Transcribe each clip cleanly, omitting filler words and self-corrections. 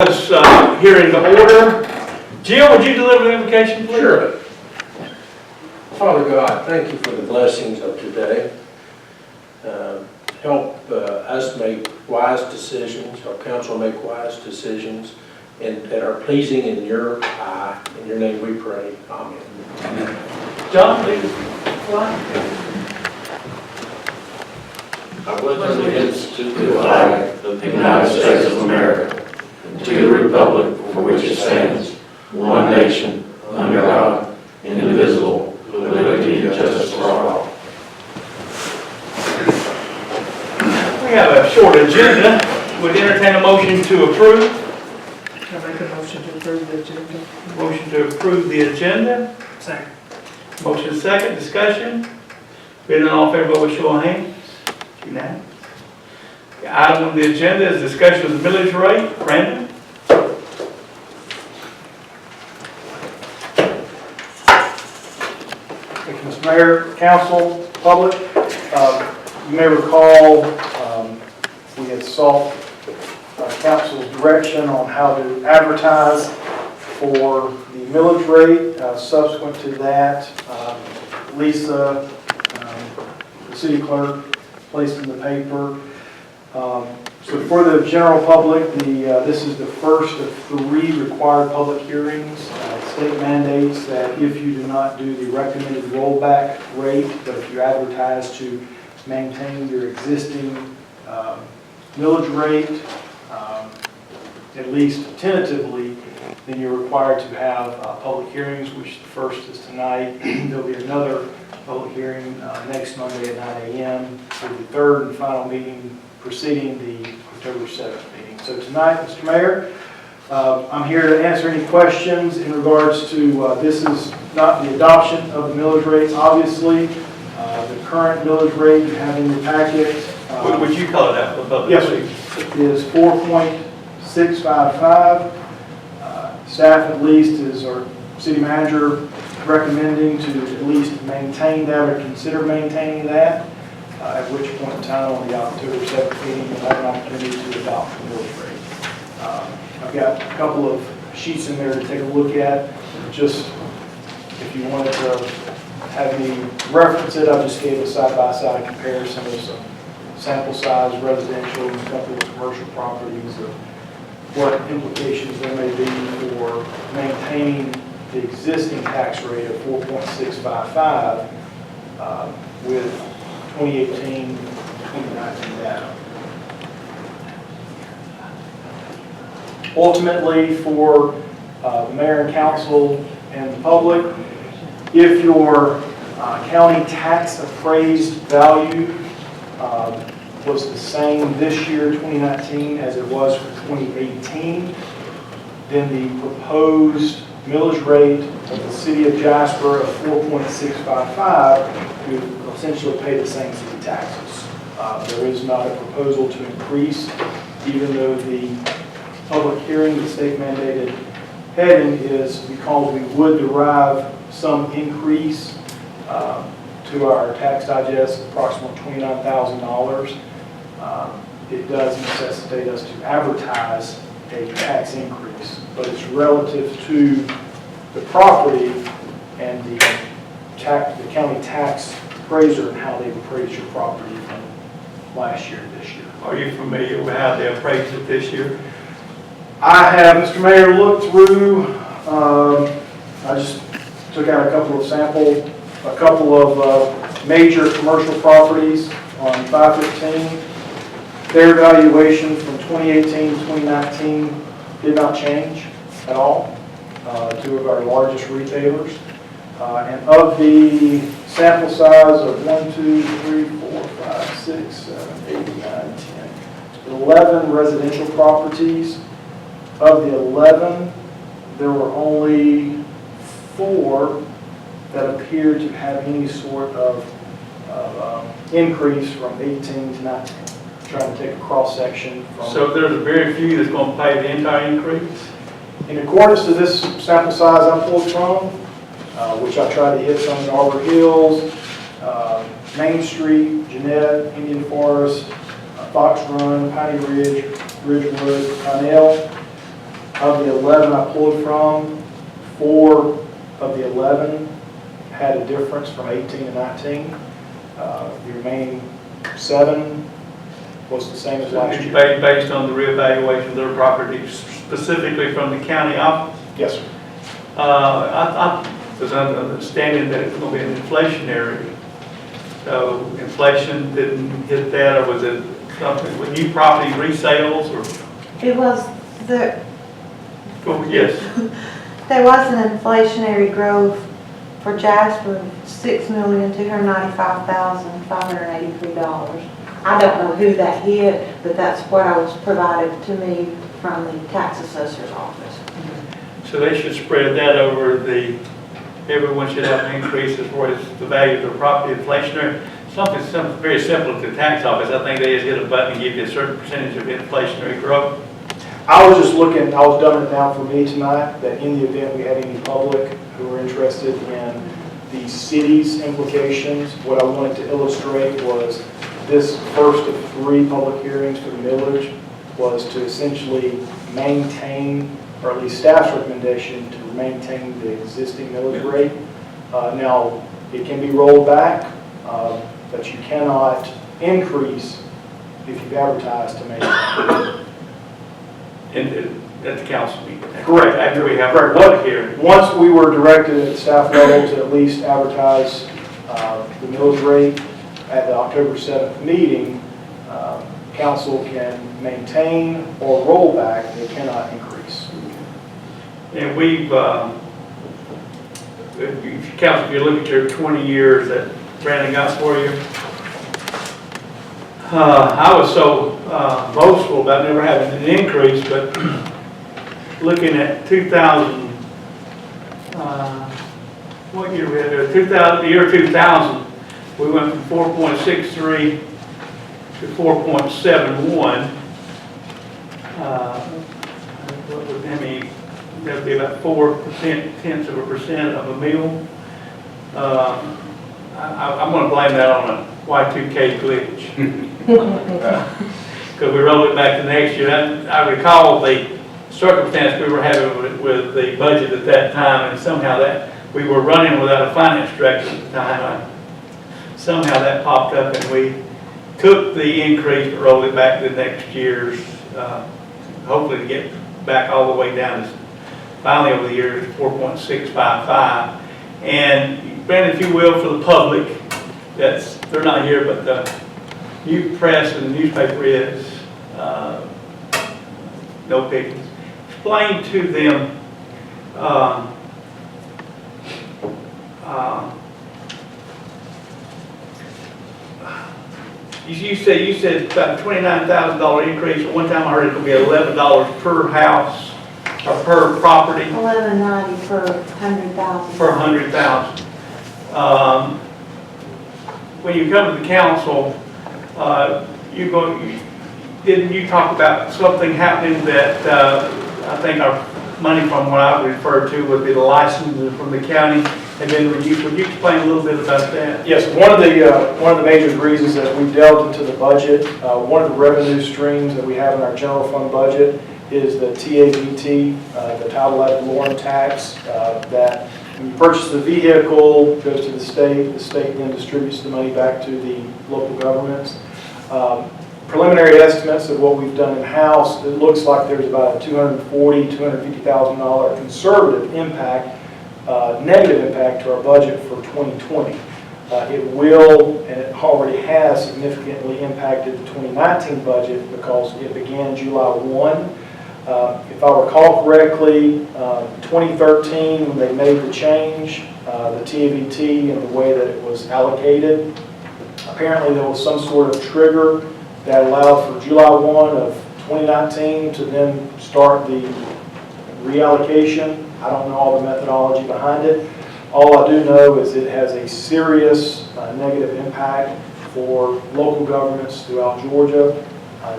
Hearing the order. Jill, would you deliver the invocation, please? Sure. Father God, thank you for the blessings of today. Help us make wise decisions, our council make wise decisions, and that are pleasing in your eye. In your name we pray. Amen. John, lead the flag. I pledge allegiance to the flag of the United States of America, to the republic for which it stands, one nation, under God, indivisible, with liberty and justice for all. We have a short agenda. Would entertain a motion to approve. I make a motion to approve the agenda. Motion to approve the agenda. Second. Motion second. Discussion. Being none, all in favor, vote with show of hands. Unanimous. The item on the agenda is discussion of the millage rate. Brandon. Thank you, Mr. Mayor, Council, Public. You may recall we had sought Council's direction on how to advertise for the millage rate. Subsequent to that, Lisa, the city clerk, placed in the paper. So for the general public, this is the first of 3 required public hearings. State mandates that if you do not do the recommended rollback rate, but if you advertise to maintain your existing millage rate, at least tentatively, then you're required to have public hearings, which the first is tonight. There'll be another public hearing next Monday at 9 a.m. for the third and final meeting preceding the October 7th meeting. So tonight, Mr. Mayor, I'm here to answer any questions in regards to, this is not the adoption of the millage rates, obviously. The current millage rate you have in your packet. Would you call it out for the public? Yes, sir. Is 4.655. Staff at least is our city manager recommending to at least maintain that or consider maintaining that. At which point in time on the October 7th meeting, we'll have an opportunity to adopt the millage rate. I've got a couple of sheets in there to take a look at. Just if you wanted to have me reference it, I just gave a side-by-side comparison of some sample size residential and a couple of commercial properties of what implications there may be for maintaining the existing tax rate of 4.655 with 2018-2019 data. Ultimately, for the mayor and council and the public, if your county tax appraised value was the same this year, 2019, as it was for 2018, then the proposed millage rate of the City of Jasper of 4.655 would essentially pay the same city taxes. There is not a proposal to increase, even though the public hearing, the state mandated heading is because we would derive some increase to our tax digest, approximately $29,000. It does necessitate us to advertise a tax increase, but it's relative to the property and the county tax appraiser and how they appraised your property from last year to this year. Are you familiar with how they appraised it this year? I have, Mr. Mayor, looked through, I just took out a couple of major commercial properties on 515. Their valuation from 2018 to 2019 did not change at all. 2 of our largest retailers. And of the sample size of 1, 2, 3, 4, 5, 6, 7, 8, 9, 10, 11 residential properties. Of the 11, there were only 4 that appeared to have any sort of increase from 18 to 19. Trying to take a cross section. So there's a very few that's going to pay the entire increase? In accordance to this sample size I pulled from, which I tried to hit some in Arbor Hills, Main Street, Jeanette, Indian Forest, Fox Run, Piney Ridge, Ridgewood, Pinell. Of the 11 I pulled from, 4 of the 11 had a difference from 18 to 19. The remaining 7 was the same as last It's year. based on the reevaluation of their properties, specifically from the county office. Yes, sir. I was under the understanding that it's going to be an inflationary. So inflation didn't hit that, or was it something with new property resales, or? It was, Oh, yes. there was an inflationary growth for Jasper of $6,295,583. I don't know who that hit, but that's what I was provided to me from the tax assessor's office. So they should spread that over everyone should have an increase as far as the value of their property, inflationary. Something very simple at the tax office. I think they just hit a button and give you a certain percentage of inflationary growth. I was just looking, I was dumbing it down for me tonight, that in the event we had any public who were interested in the city's implications, what I wanted to illustrate was this first of 3 public hearings for the millage was to essentially maintain, or at least staff's recommendation, to maintain the existing millage rate. Now, it can be rolled back, but you cannot increase if you've advertised to make it. At the council meeting. Correct. After we have Correct. our public hearing. Once we were directed at staff level to at least advertise the millage rate at the October 7th meeting, council can maintain or roll back, they cannot increase. And we've, council, if you look at your 20 years that Brandon got for you, I was so boastful about never having an increase, but looking at 2000, what year we had there? 2000, the year 2000, we went from 4.63 to 4.71. What would that mean? That would be about 4% of a meal. I'm going to blame that on a Y2K glitch. Because we rolled it back to next year. I recall the circumstance we were having with the budget at that time, and somehow that we were running without a finance director at the time. Somehow that popped up, and we took the increase but rolled it back to the next year's, hopefully to get back all the way down to finally over the years 4.655. And Brandon, if you will, for the public, they're not here, but the new press and the newspaper is, no pickings. Explain to them you said about $29,000 increase. At one time I heard it would be $11 per house or per property. $11.90 per 100,000. Per 100,000. When you come to the council, didn't you talk about something happening that I think our money from what I referred to would be the licenses from the county, and then would you explain a little bit about that? Yes, one of the major reasons that we delved into the budget, one of the revenue streams that we have in our general fund budget is the TAVT, the title ad valorem tax, that when you purchase the vehicle, goes to the state then distributes the money back to the local governments. Preliminary estimates of what we've done in-house, it looks like there's about a $240,000, $250,000 conservative impact, negative impact to our budget for 2020. It will, and it already has, significantly impacted the 2019 budget because it began July 1. If I recall correctly, 2013, when they made the change, the TAVT and the way that it was allocated, apparently there was some sort of trigger that allowed for July 1 of 2019 to then start the reallocation. I don't know all the methodology behind it. All I do know is it has a serious negative impact for local governments throughout Georgia,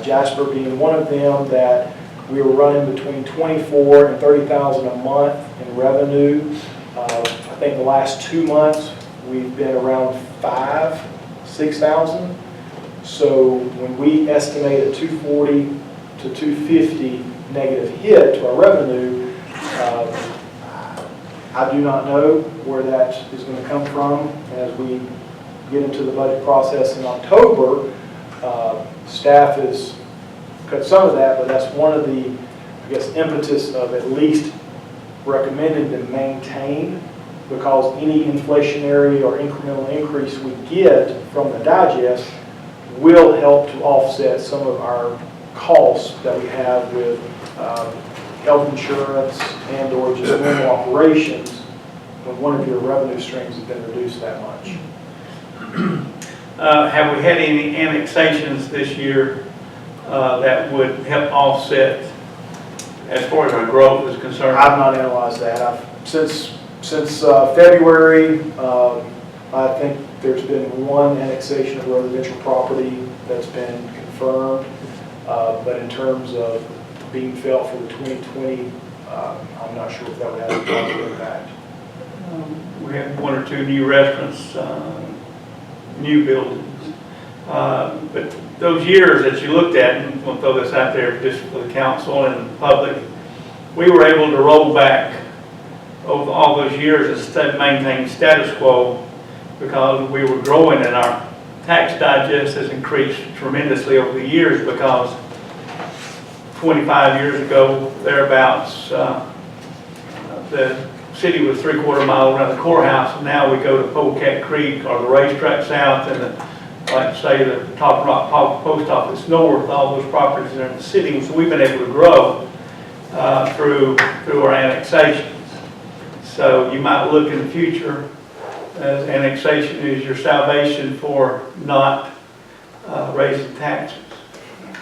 Jasper being one of them, that we were running between $24,000 and $30,000 a month in revenue. I think the last 2 months we've been around $5,000, $6,000. So when we estimate at $240 to $250 negative hit to our revenue. I do not know where that is going to come from as we get into the budget process in October. Staff has cut some of that, but that's one of the, I guess, impetus of at least recommended to maintain, because any inflationary or incremental increase we get from the digest will help to offset some of our costs that we have with health insurance and or just normal operations when one of your revenue streams has been reduced that much. Have we had any annexations this year that would help offset as far as our growth is concerned? I've not analyzed that. Since February, I think there's been one annexation of residential property that's been confirmed. But in terms of being felt for the 2020, I'm not sure if that would have a positive impact. We have one or two new restaurants, new buildings. But those years that you looked at, and we'll throw this out there just for the council and the public, we were able to roll back over all those years and maintain status quo because we were growing and our tax digest has increased tremendously over the years because 25 years ago, thereabouts, the city was 3/4 mile around the courthouse, and now we go to Polecat Creek or the racetrack south and like say the Top Rock Post Office north, all those properties are in the city. So we've been able to grow through our annexations. So you might look in the future as annexation is your salvation for not raising taxes.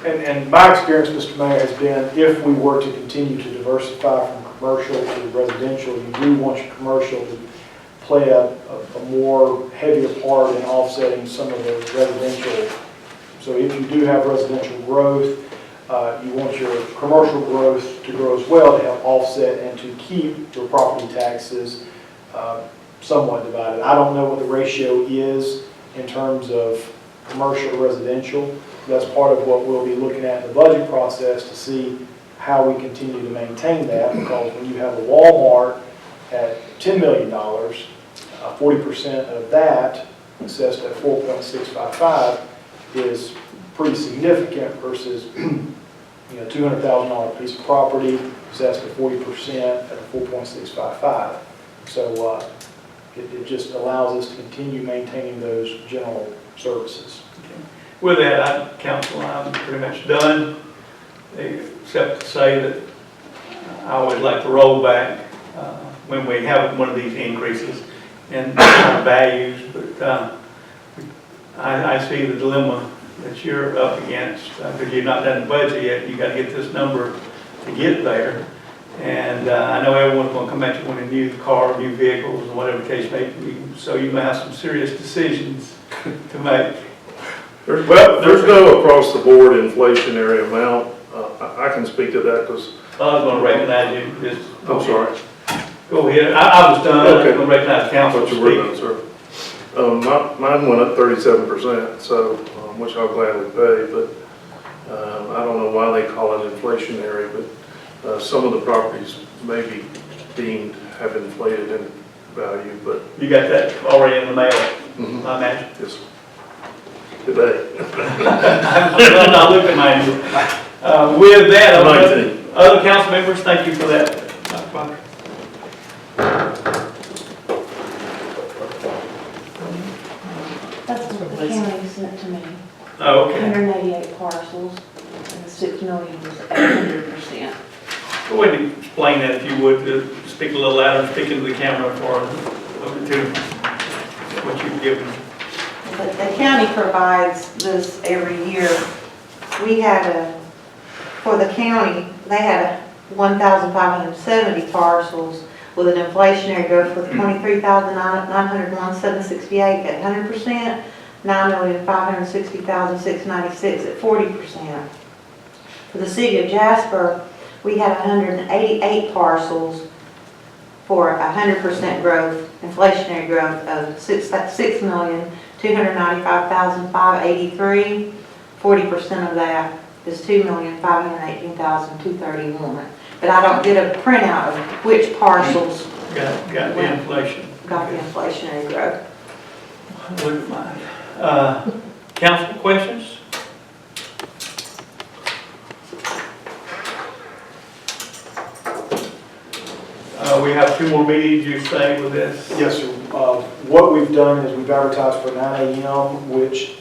And my experience, Mr. Mayor, has been if we were to continue to diversify from commercial to residential, you do want your commercial to play a more heavier part in offsetting some of the residential. So if you do have residential growth, you want your commercial growth to grow as well to help offset and to keep your property taxes somewhat divided. I don't know what the ratio is in terms of commercial to residential. That's part of what we'll be looking at in the budget process to see how we continue to maintain that, because when you have a Walmart at $10 million, 40% of that, assessed at 4.655, is pretty significant versus $200,000 piece of property assessed at 40% at a 4.655. So it just allows us to continue maintaining those general services. With that, Council, I'm pretty much done, except to say that I always like to roll back when we have one of these increases in our values, but I see the dilemma that you're up against because you've not done the budget yet. You got to get this number to get there, and I know everyone's going to come at you when they new car, new vehicles, or whatever the case may be. So you may have some serious decisions to make. Well, there's no across-the-board inflationary amount. I can speak to that because... I was going to recognize you. Just I'm sorry. Go ahead. I was done. Okay. I was going to recognize the council. What you were done, sir. Mine went up 37%, so, which I'll gladly pay, but I don't know why they call it inflationary, but some of the properties may be deemed have inflated in value, but... You got that already in the mail, I imagine. Yes, sir. Today. I'm not looking at mine. With that, other council members, thank you for that. That's what the county sent to me. Oh, okay. 188 parcels, and the 6 million was 800%. Go ahead and explain that if you would, to speak a little louder, speak into the camera for what you've given. The county provides this every year. We had for the county, they had 1,570 parcels with an inflationary growth with 23,901,768 at 100%, 9,560,696 at 40%. For the City of Jasper, we had 188 parcels for 100% growth, inflationary growth of 6,295,583, 40% of that is 2,518,231. But I don't get a printout of which parcels Got the inflation. got the inflationary growth. Look at mine. Council questions? We have 2 more meetings, you say, with this? Yes, sir. What we've done is we've advertised for 9 a.m., which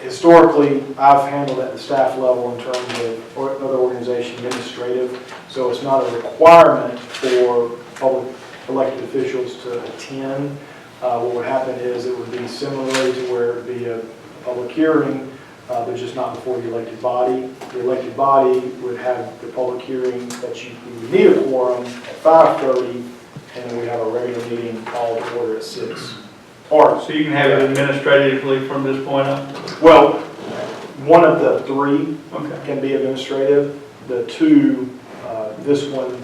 historically I've handled at the staff level in terms of other organization administrative. So it's not a requirement for public elected officials to attend. What would happen is it would be similarly to where it would be a public hearing, but just not before the elected body. The elected body would have the public hearing that you would need a quorum at 5:30, and then we have a regular meeting called to order at 6. Or, So you can have it administratively from this point on? well, one of the 3 Okay. can be administrative. The 2, this one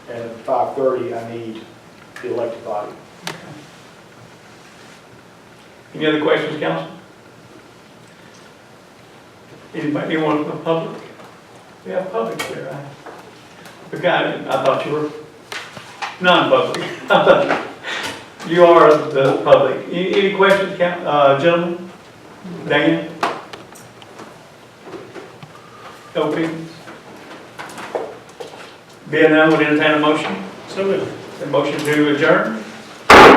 and 5:30, I need the elected body. Any other questions, council? Anybody, anyone from the public? We have public here, right? Okay, I thought you were non-public. You are the public. Any questions, gentlemen? Dan? No opinions? Being none, would entertain a motion? So moved. A motion to adjourn?